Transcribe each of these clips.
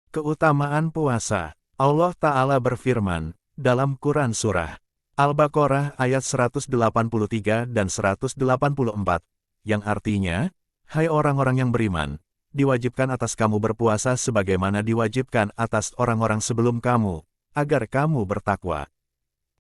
Keutamaan puasa. Allah Ta'ala berfirman, dalam Quran Surah Al-Baqarah ayat 183 dan 184, yang artinya, hai orang-orang yang beriman, diwajibkan atas kamu berpuasa sebagaimana diwajibkan atas orang-orang sebelum kamu, agar kamu bertakwa.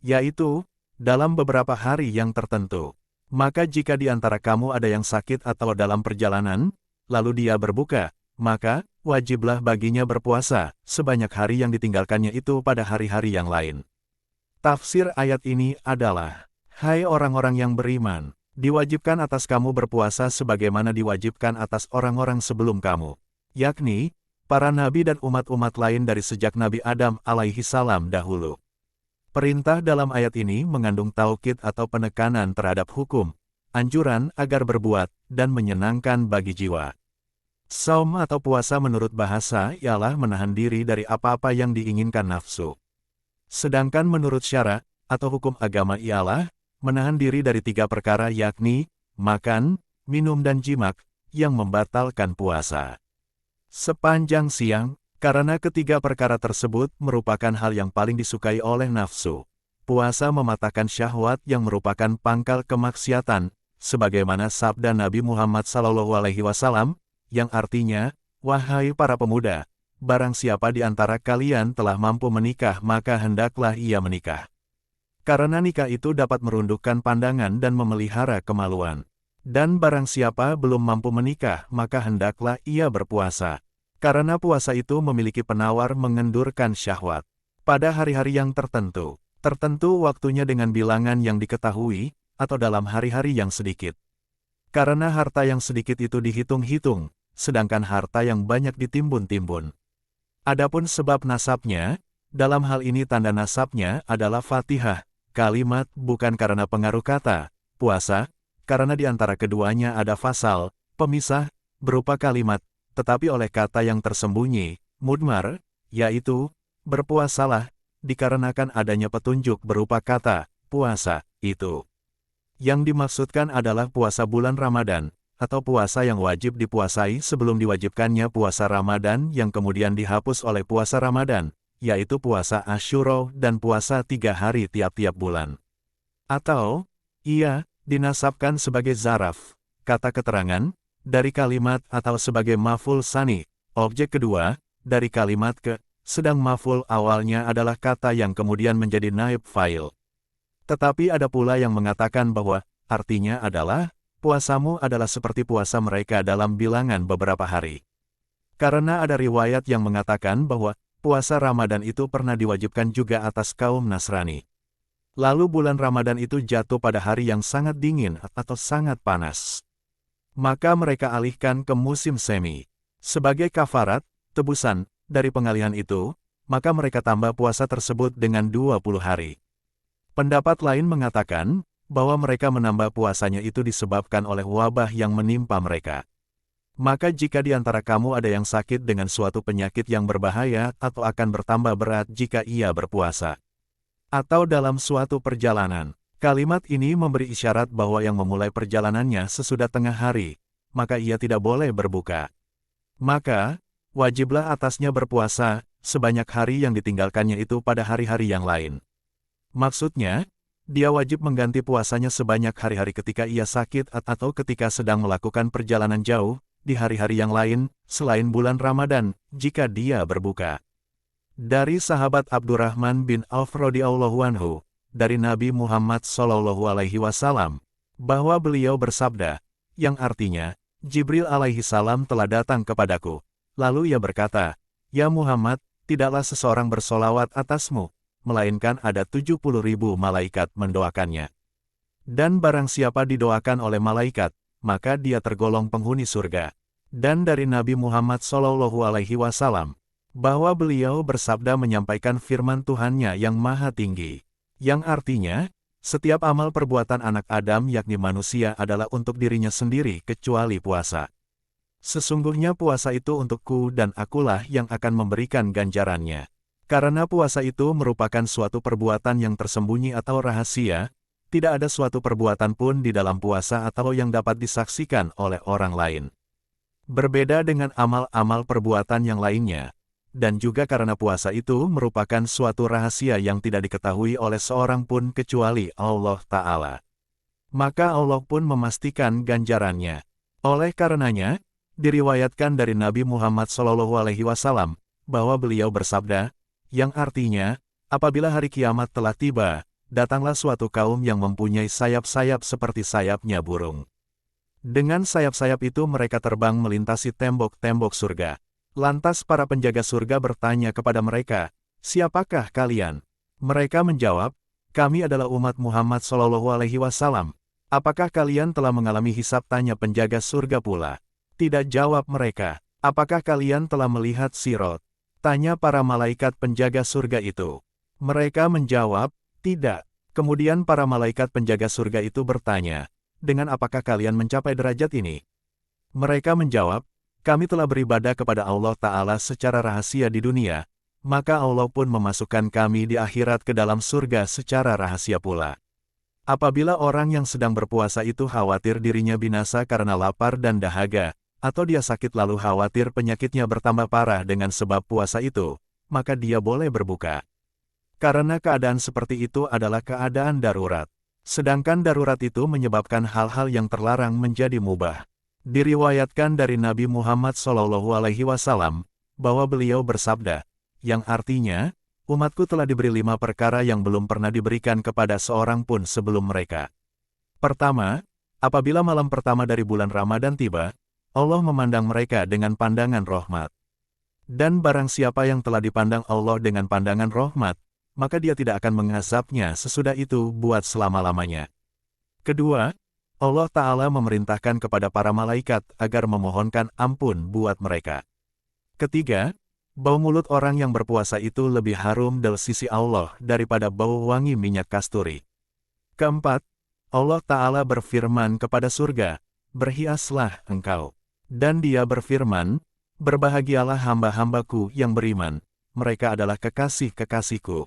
Yaitu, dalam beberapa hari yang tertentu. Maka jika di antara kamu ada yang sakit atau dalam perjalanan, lalu dia berbuka, maka wajiblah baginya berpuasa, sebanyak hari yang ditinggalkannya itu pada hari-hari yang lain. Tafsir ayat ini adalah, hai orang-orang yang beriman, diwajibkan atas kamu berpuasa sebagaimana diwajibkan atas orang-orang sebelum kamu, yakni, para nabi dan umat-umat lain dari sejak Nabi Adam alaihi salam dahulu. Perintah dalam ayat ini mengandung taukid atau penekanan terhadap hukum, anjuran agar berbuat, dan menyenangkan bagi jiwa. Shaum atau puasa menurut bahasa ialah menahan diri dari apa-apa yang diinginkan nafsu. Sedangkan menurut syara, atau hukum agama ialah, menahan diri dari 3 perkara yakni, makan, minum dan jimak, yang membatalkan puasa. Sepanjang siang, karena ketiga perkara tersebut merupakan hal yang paling disukai oleh nafsu, puasa mematahkan syahwat yang merupakan pangkal kemaksiatan, sebagaimana sabda Nabi Muhammad SAW, yang artinya, wahai para pemuda, barang siapa di antara kalian telah mampu menikah maka hendaklah ia menikah. Karena nikah itu dapat merundukkan pandangan dan memelihara kemaluan. Dan barang siapa belum mampu menikah maka hendaklah ia berpuasa. Karena puasa itu memiliki penawar mengendurkan syahwat. Pada hari-hari yang tertentu waktunya dengan bilangan yang diketahui, atau dalam hari-hari yang sedikit. Karena harta yang sedikit itu dihitung-hitung, sedangkan harta yang banyak ditimbun-timbun. Adapun sebab nasabnya, dalam hal ini tanda nasabnya adalah Fatihah, kalimat bukan karena pengaruh kata, puasa, karena di antara keduanya ada fasal, pemisah, berupa kalimat, tetapi oleh kata yang tersembunyi, mudmar, yaitu, berpuasalah, dikarenakan adanya petunjuk berupa kata, puasa, itu. Yang dimaksudkan adalah puasa bulan Ramadan, atau puasa yang wajib dipuasai sebelum diwajibkannya puasa Ramadan yang kemudian dihapus oleh puasa Ramadan, yaitu puasa Asyura dan puasa 3 hari tiap-tiap bulan. Atau, ia, dinasabkan sebagai zaraf, kata keterangan, dari kalimat atau sebagai maf'ul tsani, objek kedua, dari kalimat ke, sedang maf'ul awalnya adalah kata yang kemudian menjadi naib fa'il. Tetapi ada pula yang mengatakan bahwa, artinya adalah, puasamu adalah seperti puasa mereka dalam bilangan beberapa hari. Karena ada riwayat yang mengatakan bahwa, puasa Ramadan itu pernah diwajibkan juga atas kaum Nasrani. Lalu bulan Ramadan itu jatuh pada hari yang sangat dingin atau sangat panas. Maka mereka alihkan ke musim semi. Sebagai kafarat, tebusan, dari pengalihan itu, maka mereka tambah puasa tersebut dengan 20 hari. Pendapat lain mengatakan, bahwa mereka menambah puasanya itu disebabkan oleh wabah yang menimpa mereka. Maka jika di antara kamu ada yang sakit dengan suatu penyakit yang berbahaya atau akan bertambah berat jika ia berpuasa, atau dalam suatu perjalanan, kalimat ini memberi isyarat bahwa yang memulai perjalanannya sesudah tengah hari, maka ia tidak boleh berbuka. Maka, wajiblah atasnya berpuasa, sebanyak hari yang ditinggalkannya itu pada hari-hari yang lain. Maksudnya, dia wajib mengganti puasanya sebanyak hari-hari ketika ia sakit atau ketika sedang melakukan perjalanan jauh, di hari-hari yang lain, selain bulan Ramadan, jika dia berbuka. Dari sahabat Abdurrahman bin Auf radhiyallahu anhu, dari Nabi Muhammad SAW, bahwa beliau bersabda, yang artinya, Jibril alaihi salam telah datang kepadaku. Lalu ia berkata, ya Muhammad, tidaklah seseorang bersolawat atasmu, melainkan ada 70.000 malaikat mendoakannya. Dan barang siapa didoakan oleh malaikat, maka dia tergolong penghuni surga. Dan dari Nabi Muhammad SAW, bahwa beliau bersabda menyampaikan firman Tuhannya yang maha tinggi. Yang artinya, setiap amal perbuatan anak Adam yakni manusia adalah untuk dirinya sendiri kecuali puasa. Sesungguhnya puasa itu untukku dan akulah yang akan memberikan ganjarannya. Karena puasa itu merupakan suatu perbuatan yang tersembunyi atau rahasia, tidak ada suatu perbuatan pun di dalam puasa atau yang dapat disaksikan oleh orang lain. Berbeda dengan amal-amal perbuatan yang lainnya, dan juga karena puasa itu merupakan suatu rahasia yang tidak diketahui oleh seorang pun kecuali Allah Ta'ala. Maka Allah pun memastikan ganjarannya. Oleh karenanya, diriwayatkan dari Nabi Muhammad SAW, bahwa beliau bersabda, yang artinya, apabila hari kiamat telah tiba, datanglah suatu kaum yang mempunyai sayap-sayap seperti sayapnya burung. Dengan sayap-sayap itu mereka terbang melintasi tembok-tembok surga. Lantas para penjaga surga bertanya kepada mereka, siapakah kalian? Mereka menjawab, kami adalah umat Muhammad SAW. Apakah kalian telah mengalami hisab, tanya penjaga surga pula? Tidak, jawab mereka. Apakah kalian telah melihat Sirat? Tanya para malaikat penjaga surga itu. Mereka menjawab, tidak. Kemudian para malaikat penjaga surga itu bertanya, dengan apakah kalian mencapai derajat ini? Mereka menjawab, kami telah beribadah kepada Allah Ta'ala secara rahasia di dunia, maka Allah pun memasukkan kami di akhirat ke dalam surga secara rahasia pula. Apabila orang yang sedang berpuasa itu khawatir dirinya binasa karena lapar dan dahaga, atau dia sakit lalu khawatir penyakitnya bertambah parah dengan sebab puasa itu, maka dia boleh berbuka. Karena keadaan seperti itu adalah keadaan darurat. Sedangkan darurat itu menyebabkan hal-hal yang terlarang menjadi mubah. Diriwayatkan dari Nabi Muhammad SAW, bahwa beliau bersabda, yang artinya, umatku telah diberi 5 perkara yang belum pernah diberikan kepada seorang pun sebelum mereka. Pertama, apabila malam pertama dari bulan Ramadan tiba, Allah memandang mereka dengan pandangan rahmat. Dan barang siapa yang telah dipandang Allah dengan pandangan rahmat, maka dia tidak akan mengazabnya sesudah itu buat selama-lamanya. Kedua, Allah Ta'ala memerintahkan kepada para malaikat agar memohonkan ampun buat mereka. Ketiga, bau mulut orang yang berpuasa itu lebih harum dari sisi Allah daripada bau wangi minyak kasturi. Keempat, Allah Ta'ala berfirman kepada surga, berhiaslah engkau. Dan dia berfirman, berbahagialah hamba-hambaku yang beriman, mereka adalah kekasih-kekasihku.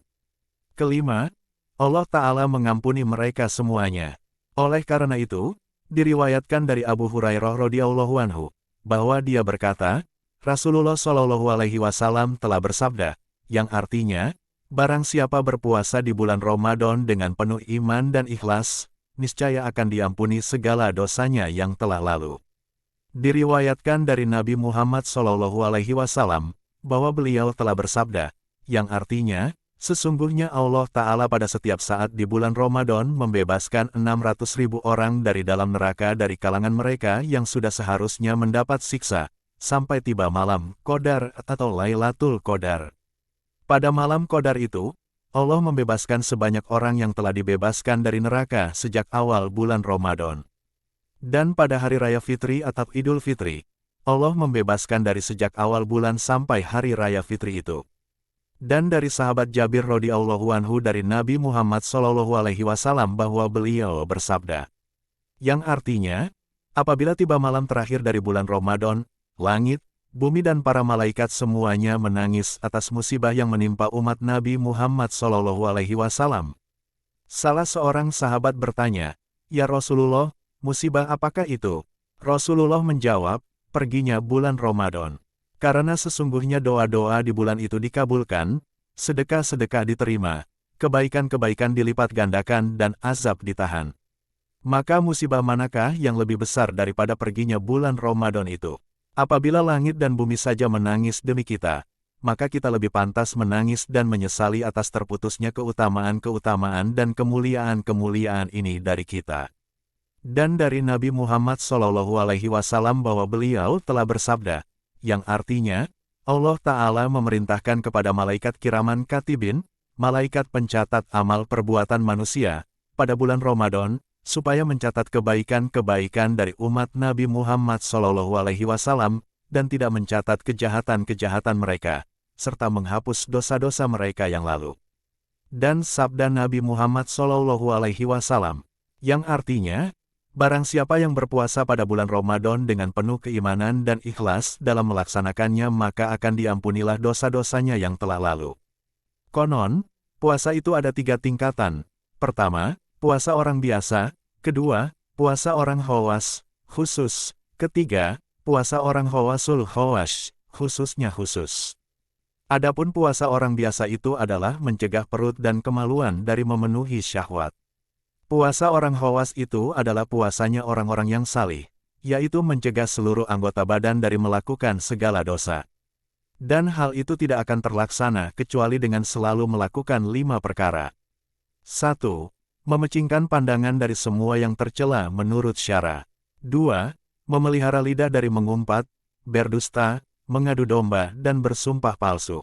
Kelima, Allah Ta'ala mengampuni mereka semuanya. Oleh karena itu, diriwayatkan dari Abu Hurairah radhiyallahu anhu, bahwa dia berkata, Rasulullah SAW telah bersabda, yang artinya, barang siapa berpuasa di bulan Ramadan dengan penuh iman dan ikhlas, niscaya akan diampuni segala dosanya yang telah lalu. Diriwayatkan dari Nabi Muhammad SAW, bahwa beliau telah bersabda, yang artinya, sesungguhnya Allah Ta'ala pada setiap saat di bulan Ramadan membebaskan 600.000 orang dari dalam neraka dari kalangan mereka yang sudah seharusnya mendapat siksa, sampai tiba malam Qadar atau Lailatul Qadar. Pada malam Qadar itu, Allah membebaskan sebanyak orang yang telah dibebaskan dari neraka sejak awal bulan Ramadan. Dan pada hari Raya Fitri atau Idul Fitri, Allah membebaskan dari sejak awal bulan sampai hari Raya Fitri itu. Dan dari sahabat Jabir radhiyallahu anhu dari Nabi Muhammad SAW bahwa beliau bersabda, yang artinya, apabila tiba malam terakhir dari bulan Ramadan, langit, bumi dan para malaikat semuanya menangis atas musibah yang menimpa umat Nabi Muhammad SAW. Salah seorang sahabat bertanya, ya Rasulullah, musibah apakah itu? Rasulullah menjawab, perginya bulan Ramadan. Karena sesungguhnya doa-doa di bulan itu dikabulkan, sedekah-sedekah diterima, kebaikan-kebaikan dilipat gandakan dan azab ditahan. Maka musibah manakah yang lebih besar daripada perginya bulan Ramadan itu? Apabila langit dan bumi saja menangis demi kita, maka kita lebih pantas menangis dan menyesali atas terputusnya keutamaan-keutamaan dan kemuliaan-kemuliaan ini dari kita. Dan dari Nabi Muhammad SAW bahwa beliau telah bersabda, yang artinya, Allah Ta'ala memerintahkan kepada malaikat kiraman katibin, malaikat pencatat amal perbuatan manusia, pada bulan Ramadan, supaya mencatat kebaikan-kebaikan dari umat Nabi Muhammad SAW, dan tidak mencatat kejahatan-kejahatan mereka, serta menghapus dosa-dosa mereka yang lalu. Dan sabda Nabi Muhammad SAW, yang artinya, barang siapa yang berpuasa pada bulan Ramadan dengan penuh keimanan dan ikhlas dalam melaksanakannya maka akan diampunilah dosa-dosanya yang telah lalu. Konon, puasa itu ada 3 tingkatan. Pertama, puasa orang biasa. Kedua, puasa orang khawas, khusus. Ketiga, puasa orang khawasul khawash, khususnya khusus. Adapun puasa orang biasa itu adalah mencegah perut dan kemaluan dari memenuhi syahwat. Puasa orang khawas itu adalah puasanya orang-orang yang salih, yaitu mencegah seluruh anggota badan dari melakukan segala dosa. Dan hal itu tidak akan terlaksana kecuali dengan selalu melakukan 5 perkara. 1. Memecingkan pandangan dari semua yang tercela menurut syara. 2. Memelihara lidah dari mengumpat, berdusta, mengadu domba, dan bersumpah palsu.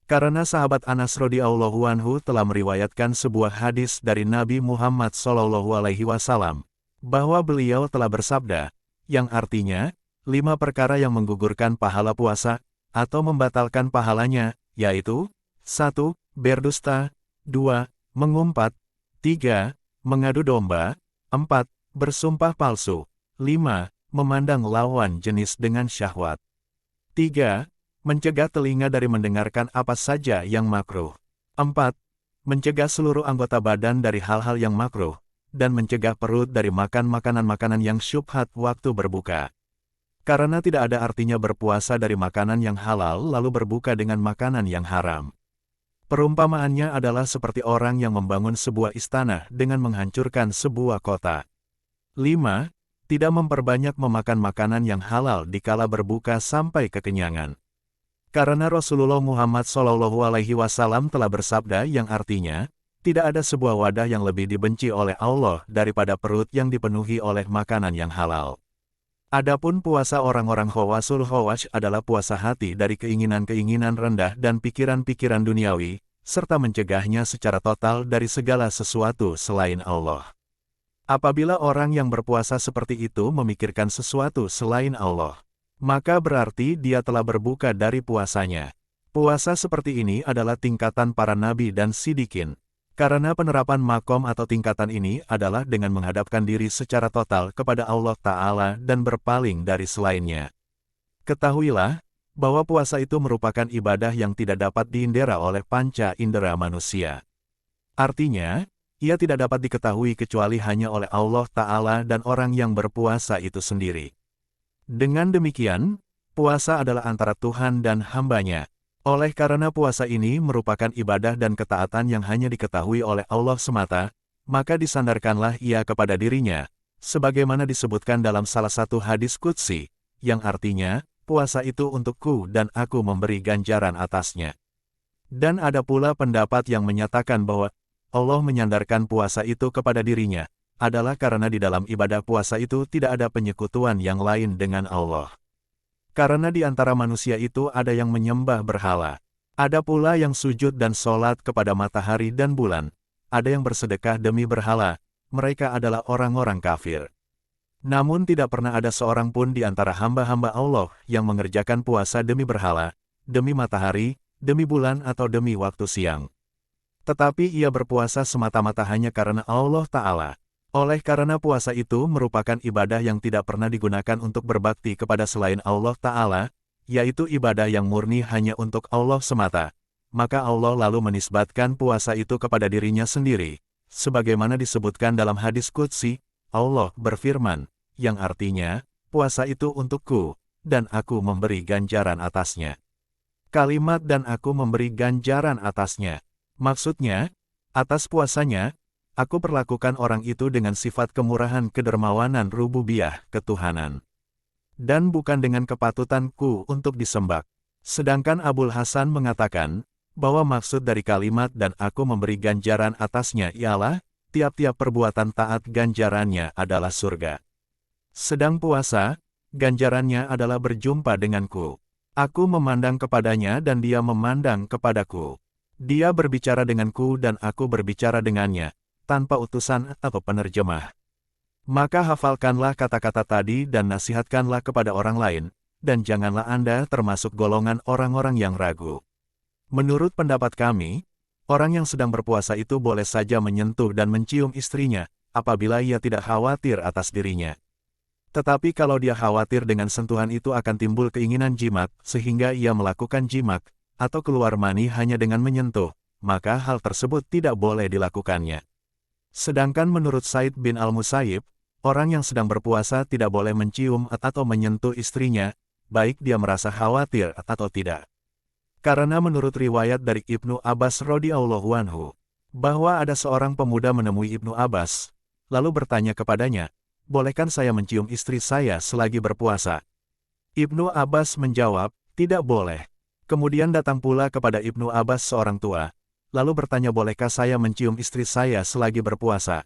Karena sahabat Anas radhiyallahu anhu telah meriwayatkan sebuah hadis dari Nabi Muhammad SAW, bahwa beliau telah bersabda, yang artinya, 5 perkara yang menggugurkan pahala puasa, atau membatalkan pahalanya, yaitu 1. Berdusta, 2. Mengumpat, 3. Mengadu domba, 4. Bersumpah palsu, 5. Memandang lawan jenis dengan syahwat. 3. Mencegah telinga dari mendengarkan apa saja yang makruh. 4. Mencegah seluruh anggota badan dari hal-hal yang makruh, dan mencegah perut dari makan makanan-makanan yang syubhat waktu berbuka. Karena tidak ada artinya berpuasa dari makanan yang halal lalu berbuka dengan makanan yang haram. Perumpamaannya adalah seperti orang yang membangun sebuah istana dengan menghancurkan sebuah kota. 5. Tidak memperbanyak memakan makanan yang halal dikala berbuka sampai kekenyangan. Karena Rasulullah Muhammad SAW telah bersabda yang artinya, tidak ada sebuah wadah yang lebih dibenci oleh Allah daripada perut yang dipenuhi oleh makanan yang halal. Adapun puasa orang-orang khawasul khawash adalah puasa hati dari keinginan-keinginan rendah dan pikiran-pikiran duniawi, serta mencegahnya secara total dari segala sesuatu selain Allah. Apabila orang yang berpuasa seperti itu memikirkan sesuatu selain Allah, maka berarti dia telah berbuka dari puasanya. Puasa seperti ini adalah tingkatan para nabi dan sidikin. Karena penerapan makom atau tingkatan ini adalah dengan menghadapkan diri secara total kepada Allah Ta'ala dan berpaling dari selainnya. Ketahuilah, bahwa puasa itu merupakan ibadah yang tidak dapat diindera oleh panca indera manusia. Artinya, ia tidak dapat diketahui kecuali hanya oleh Allah Ta'ala dan orang yang berpuasa itu sendiri. Dengan demikian, puasa adalah antara Tuhan dan hambanya. Oleh karena puasa ini merupakan ibadah dan ketaatan yang hanya diketahui oleh Allah semata, maka disandarkanlah ia kepada dirinya, sebagaimana disebutkan dalam salah satu hadis qudsi, yang artinya, puasa itu untukku dan aku memberi ganjaran atasnya. Dan ada pula pendapat yang menyatakan bahwa Allah menyandarkan puasa itu kepada dirinya, adalah karena di dalam ibadah puasa itu tidak ada penyekutuan yang lain dengan Allah. Karena di antara manusia itu ada yang menyembah berhala. Ada pula yang sujud dan sholat kepada matahari dan bulan. Ada yang bersedekah demi berhala. Mereka adalah orang-orang kafir. Namun tidak pernah ada seorang pun di antara hamba-hamba Allah yang mengerjakan puasa demi berhala, demi matahari, demi bulan atau demi waktu siang. Tetapi ia berpuasa semata-mata hanya karena Allah Ta'ala. Oleh karena puasa itu merupakan ibadah yang tidak pernah digunakan untuk berbakti kepada selain Allah Ta'ala, yaitu ibadah yang murni hanya untuk Allah semata, maka Allah lalu menisbatkan puasa itu kepada dirinya sendiri. Sebagaimana disebutkan dalam hadis qudsi, Allah berfirman, yang artinya, puasa itu untukku, dan aku memberi ganjaran atasnya. Kalimat dan aku memberi ganjaran atasnya. Maksudnya, atas puasanya, aku perlakukan orang itu dengan sifat kemurahan kedermawanan rububiyah ketuhanan. Dan bukan dengan kepatutanku untuk disembah. Sedangkan Abul Hasan mengatakan, bahwa maksud dari kalimat dan aku memberi ganjaran atasnya ialah, tiap-tiap perbuatan taat ganjarannya adalah surga. Sedang puasa, ganjarannya adalah berjumpa denganku. Aku memandang kepadanya dan dia memandang kepadaku. Dia berbicara denganku dan aku berbicara dengannya, tanpa utusan atau penerjemah. Maka hafalkanlah kata-kata tadi dan nasihatkanlah kepada orang lain, dan janganlah Anda termasuk golongan orang-orang yang ragu. Menurut pendapat kami, orang yang sedang berpuasa itu boleh saja menyentuh dan mencium istrinya, apabila ia tidak khawatir atas dirinya. Tetapi kalau dia khawatir dengan sentuhan itu akan timbul keinginan jimat, sehingga ia melakukan jimat, atau keluar mani hanya dengan menyentuh, maka hal tersebut tidak boleh dilakukannya. Sedangkan menurut Said bin Al-Musayyib, orang yang sedang berpuasa tidak boleh mencium atau menyentuh istrinya, baik dia merasa khawatir atau tidak. Karena menurut riwayat dari Ibnu Abbas radhiyallahu anhu, bahwa ada seorang pemuda menemui Ibnu Abbas, lalu bertanya kepadanya, "Bolehkan saya mencium istri saya selagi berpuasa?" Ibnu Abbas menjawab, "Tidak boleh." Kemudian datang pula kepada Ibnu Abbas seorang tua, lalu bertanya, "Bolehkah saya mencium istri saya selagi berpuasa?"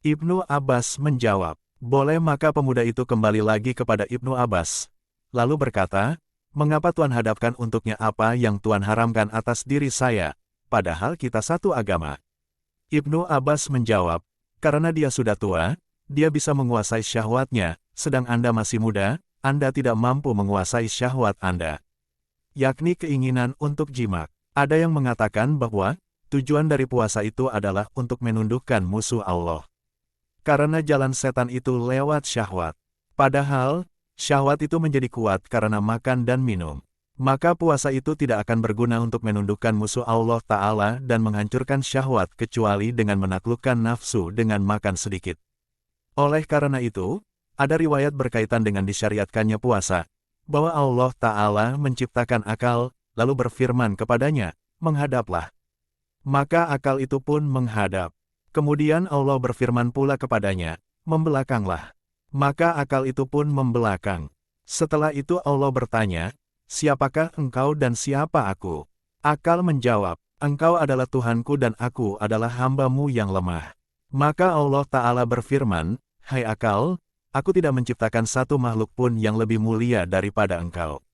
Ibnu Abbas menjawab, "Boleh." Maka pemuda itu kembali lagi kepada Ibnu Abbas, lalu berkata, "Mengapa Tuhan hadapkan untuknya apa yang Tuhan haramkan atas diri saya, padahal kita satu agama?" Ibnu Abbas menjawab, "Karena dia sudah tua, dia bisa menguasai syahwatnya, sedang Anda masih muda, Anda tidak mampu menguasai syahwat Anda." Yakni keinginan untuk jimak. Ada yang mengatakan bahwa tujuan dari puasa itu adalah untuk menundukkan musuh Allah. Karena jalan setan itu lewat syahwat. Padahal, syahwat itu menjadi kuat karena makan dan minum. Maka puasa itu tidak akan berguna untuk menundukkan musuh Allah Ta'ala dan menghancurkan syahwat kecuali dengan menaklukkan nafsu dengan makan sedikit. Oleh karena itu, ada riwayat berkaitan dengan disyariatkannya puasa, bahwa Allah Ta'ala menciptakan akal, lalu berfirman kepadanya, "Menghadaplah." Maka akal itu pun menghadap. Kemudian Allah berfirman pula kepadanya, "Membelakanglah." Maka akal itu pun membelakang. Setelah itu Allah bertanya, "Siapakah engkau dan siapa aku?" Akal menjawab, "Engkau adalah Tuhanku dan aku adalah hamba-Mu yang lemah." Maka Allah Ta'ala berfirman, "Hai akal, Aku tidak menciptakan satu makhluk pun yang lebih mulia daripada engkau."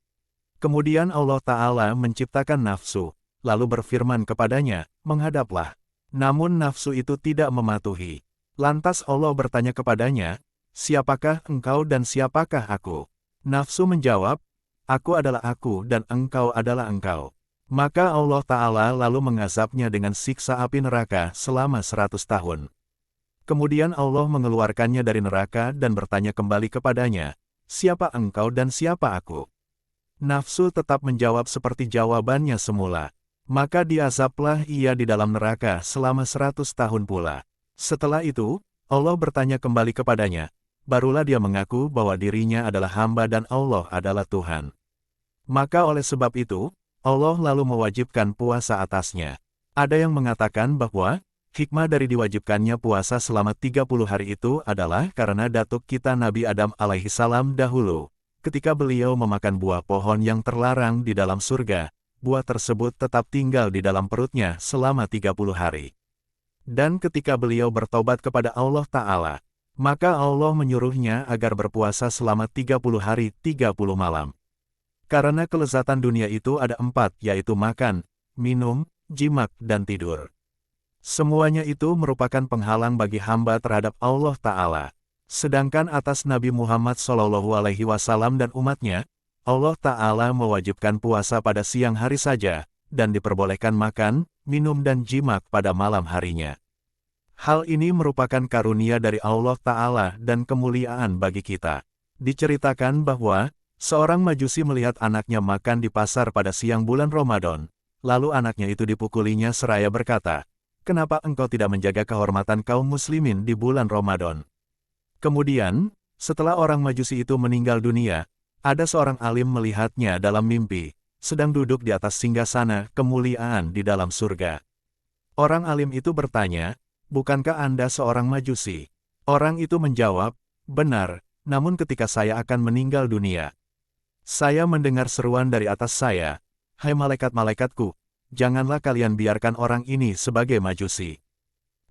Kemudian Allah Ta'ala menciptakan nafsu, lalu berfirman kepadanya, "Menghadaplah." Namun nafsu itu tidak mematuhi. Lantas Allah bertanya kepadanya, "Siapakah engkau dan siapakah aku?" Nafsu menjawab, "Aku adalah aku dan engkau adalah engkau." Maka Allah Ta'ala lalu mengazabnya dengan siksa api neraka selama 100 tahun. Kemudian Allah mengeluarkannya dari neraka dan bertanya kembali kepadanya, "Siapa engkau dan siapa aku?" Nafsu tetap menjawab seperti jawabannya semula. Maka diazablah ia di dalam neraka selama 100 tahun pula. Setelah itu, Allah bertanya kembali kepadanya, barulah dia mengaku bahwa dirinya adalah hamba dan Allah adalah Tuhan. Maka oleh sebab itu, Allah lalu mewajibkan puasa atasnya. Ada yang mengatakan bahwa hikmah dari diwajibkannya puasa selama 30 hari itu adalah karena datuk kita Nabi Adam alaihi salam dahulu, ketika beliau memakan buah pohon yang terlarang di dalam surga, buah tersebut tetap tinggal di dalam perutnya selama 30 hari. Dan ketika beliau bertobat kepada Allah Ta'ala, maka Allah menyuruhnya agar berpuasa selama 30 hari 30 malam. Karena kelezatan dunia itu ada 4, yaitu makan, minum, jimak, dan tidur. Semuanya itu merupakan penghalang bagi hamba terhadap Allah Ta'ala. Sedangkan atas Nabi Muhammad SAW dan umatnya, Allah Ta'ala mewajibkan puasa pada siang hari saja, dan diperbolehkan makan, minum dan jimak pada malam harinya. Hal ini merupakan karunia dari Allah Ta'ala dan kemuliaan bagi kita. Diceritakan bahwa seorang Majusi melihat anaknya makan di pasar pada siang bulan Ramadan, lalu anaknya itu dipukulinya seraya berkata, "Kenapa engkau tidak menjaga kehormatan kaum muslimin di bulan Ramadan?" Kemudian, setelah orang Majusi itu meninggal dunia, ada seorang alim melihatnya dalam mimpi, sedang duduk di atas singgasana kemuliaan di dalam surga. Orang alim itu bertanya, "Bukankah Anda seorang Majusi?" Orang itu menjawab, "Benar, namun ketika saya akan meninggal dunia, saya mendengar seruan dari atas saya, 'Hai malaikat-malaikatku, janganlah kalian biarkan orang ini sebagai Majusi.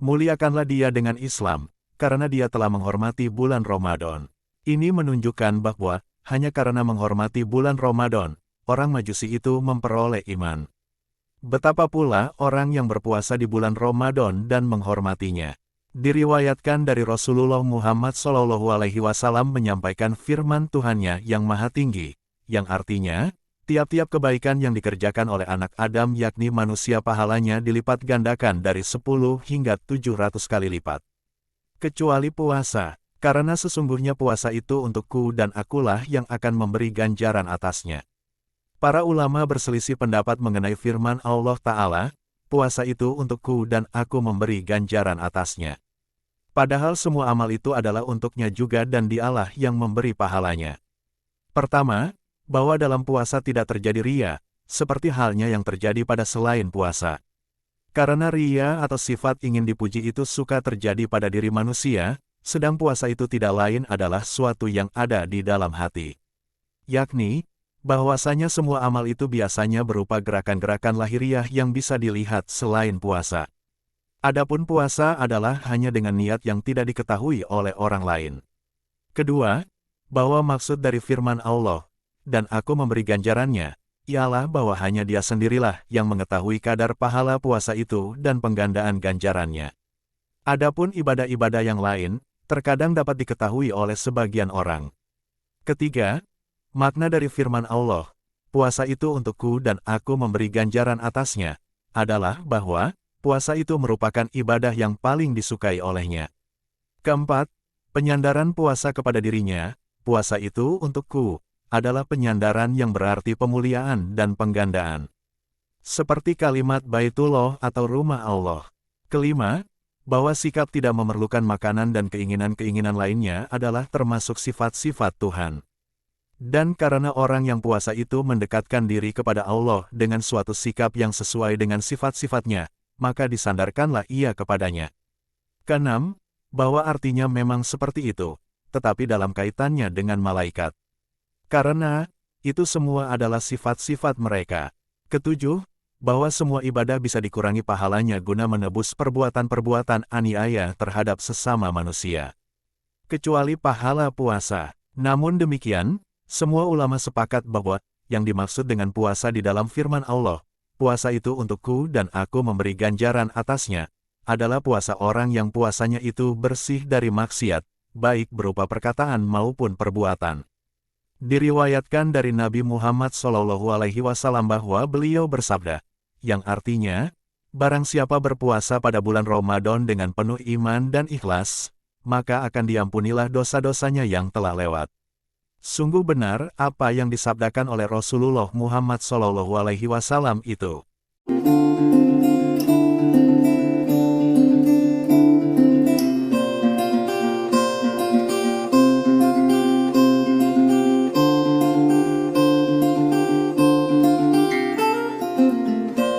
Muliakanlah dia dengan Islam, karena dia telah menghormati bulan Ramadan.'" Ini menunjukkan bahwa, hanya karena menghormati bulan Ramadan, orang Majusi itu memperoleh iman. Betapa pula orang yang berpuasa di bulan Ramadan dan menghormatinya. Diriwayatkan dari Rasulullah Muhammad SAW menyampaikan firman Tuhannya yang Maha Tinggi, yang artinya, tiap-tiap kebaikan yang dikerjakan oleh anak Adam yakni manusia pahalanya dilipat gandakan dari 10 hingga 700 kali lipat. Kecuali puasa, karena sesungguhnya puasa itu untukku dan akulah yang akan memberi ganjaran atasnya. Para ulama berselisih pendapat mengenai firman Allah Ta'ala, puasa itu untukku dan aku memberi ganjaran atasnya. Padahal semua amal itu adalah untuknya juga dan dialah yang memberi pahalanya. Pertama, bahwa dalam puasa tidak terjadi riya, seperti halnya yang terjadi pada selain puasa. Karena ria atau sifat ingin dipuji itu suka terjadi pada diri manusia, sedang puasa itu tidak lain adalah suatu yang ada di dalam hati. Yakni, bahwasanya semua amal itu biasanya berupa gerakan-gerakan lahiriah yang bisa dilihat selain puasa. Adapun puasa adalah hanya dengan niat yang tidak diketahui oleh orang lain. Kedua, bahwa maksud dari firman Allah, dan aku memberi ganjarannya, ialah bahwa hanya Dia sendirilah yang mengetahui kadar pahala puasa itu dan penggandaan ganjarannya. Adapun ibadah-ibadah yang lain, terkadang dapat diketahui oleh sebagian orang. Ketiga, makna dari firman Allah, puasa itu untukku dan aku memberi ganjaran atasnya, adalah bahwa puasa itu merupakan ibadah yang paling disukai olehnya. Keempat, penyandaran puasa kepada dirinya, puasa itu untukku, adalah penyandaran yang berarti pemuliaan dan penggandaan. Seperti kalimat Baitullah atau rumah Allah. Kelima, bahwa sikap tidak memerlukan makanan dan keinginan-keinginan lainnya adalah termasuk sifat-sifat Tuhan. Dan karena orang yang puasa itu mendekatkan diri kepada Allah dengan suatu sikap yang sesuai dengan sifat-sifatnya, maka disandarkanlah ia kepadanya. Keenam, bahwa artinya memang seperti itu, tetapi dalam kaitannya dengan malaikat. Karena, itu semua adalah sifat-sifat mereka. Ketujuh, bahwa semua ibadah bisa dikurangi pahalanya guna menebus perbuatan-perbuatan aniaya terhadap sesama manusia. Kecuali pahala puasa. Namun demikian, semua ulama sepakat bahwa, yang dimaksud dengan puasa di dalam firman Allah, puasa itu untukku dan aku memberi ganjaran atasnya, adalah puasa orang yang puasanya itu bersih dari maksiat, baik berupa perkataan maupun perbuatan. Diriwayatkan dari Nabi Muhammad SAW bahwa beliau bersabda, yang artinya, barang siapa berpuasa pada bulan Ramadan dengan penuh iman dan ikhlas, maka akan diampunilah dosa-dosanya yang telah lewat. Sungguh benar apa yang disabdakan oleh Rasulullah Muhammad SAW itu.